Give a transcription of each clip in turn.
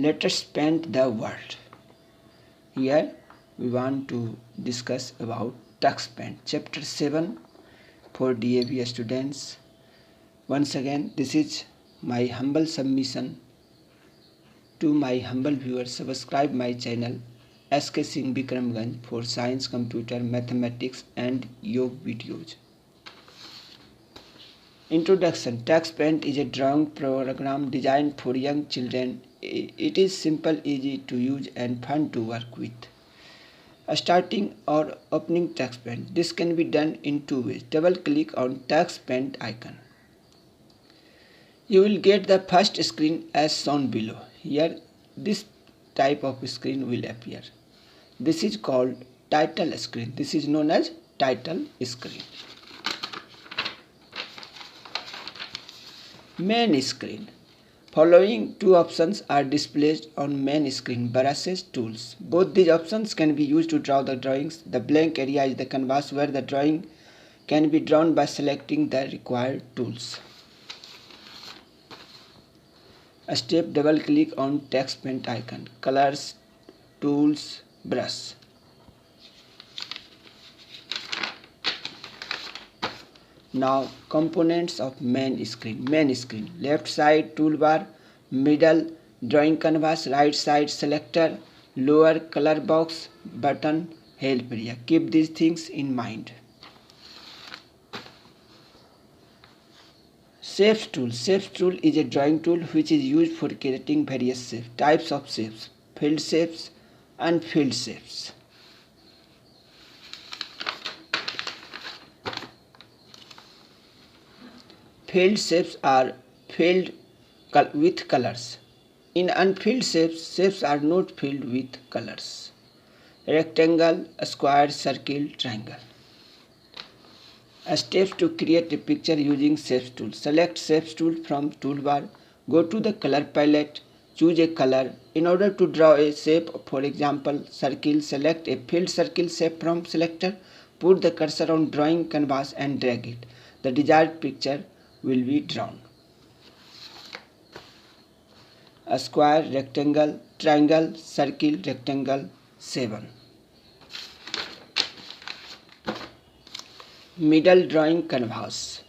Let us paint the world. Here we want to discuss about text paint, chapter 7 for DAV students. Once again, this is my humble submission to my humble viewers. Subscribe my channel SK Singh Bikramganj for science, computer, mathematics and yoga videos. Introduction. Text paint is a drawing program designed for young children. It is simple, easy to use and fun to work with. Starting or opening text paint. This can be done in two ways. Double click on text paint icon. You will get the first screen as shown below. Here this type of screen will appear. This is called title screen. This is known as title screen. Main screen. Following two options are displayed on main screen: brushes, tools. Both these options can be used to draw the drawings. The blank area is the canvas where the drawing can be drawn by selecting the required tools. Step: double click on text paint icon. Colors, tools, brush. Now components of main screen. Main screen. Left side toolbar, middle drawing canvas, right side selector, lower color box, button, help area. Keep these things in mind. Shapes tool. Shapes tool is a drawing tool which is used for creating various shapes. Types of shapes: filled shapes, unfilled shapes. Filled shapes are filled with colors. In unfilled shapes, shapes are not filled with colors. Rectangle, square, circle, triangle. Steps to create a picture using shapes tool. Select shapes tool from toolbar. Go to the color palette. Choose a color. In order to draw a shape, for example circle, select a filled circle shape from selector. Put the cursor on drawing canvas and drag it. The desired picture will be drawn. A square, rectangle, triangle, circle, rectangle, 7. Middle drawing canvas.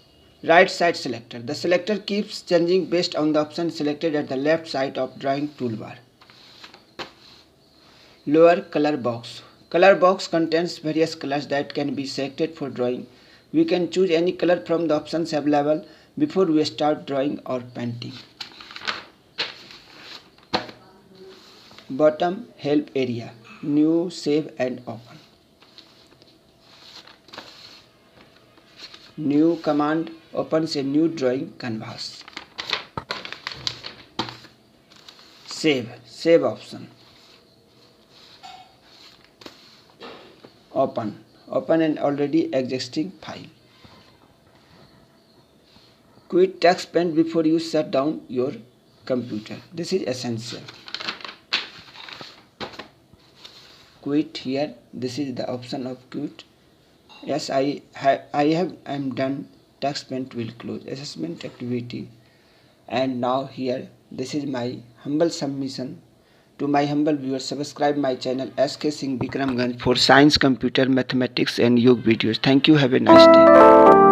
Right side selector. The selector keeps changing based on the option selected at the left side of drawing toolbar. Lower color box. Color box contains various colors that can be selected for drawing. We can choose any color from the options available before we start drawing or painting. Bottom help area. New, save and open. New command opens a new drawing canvas. Save option. Open an already existing file. Quit text paint before you shut down your computer. This is essential. Quit here. This is the option of quit. Yes, I am done. Text paint will close. Assessment activity. And now here, this is my humble submission to my humble viewers. Subscribe my channel SK Singh Bikramganj for science, computer, mathematics and yoga videos. Thank you. Have a nice day.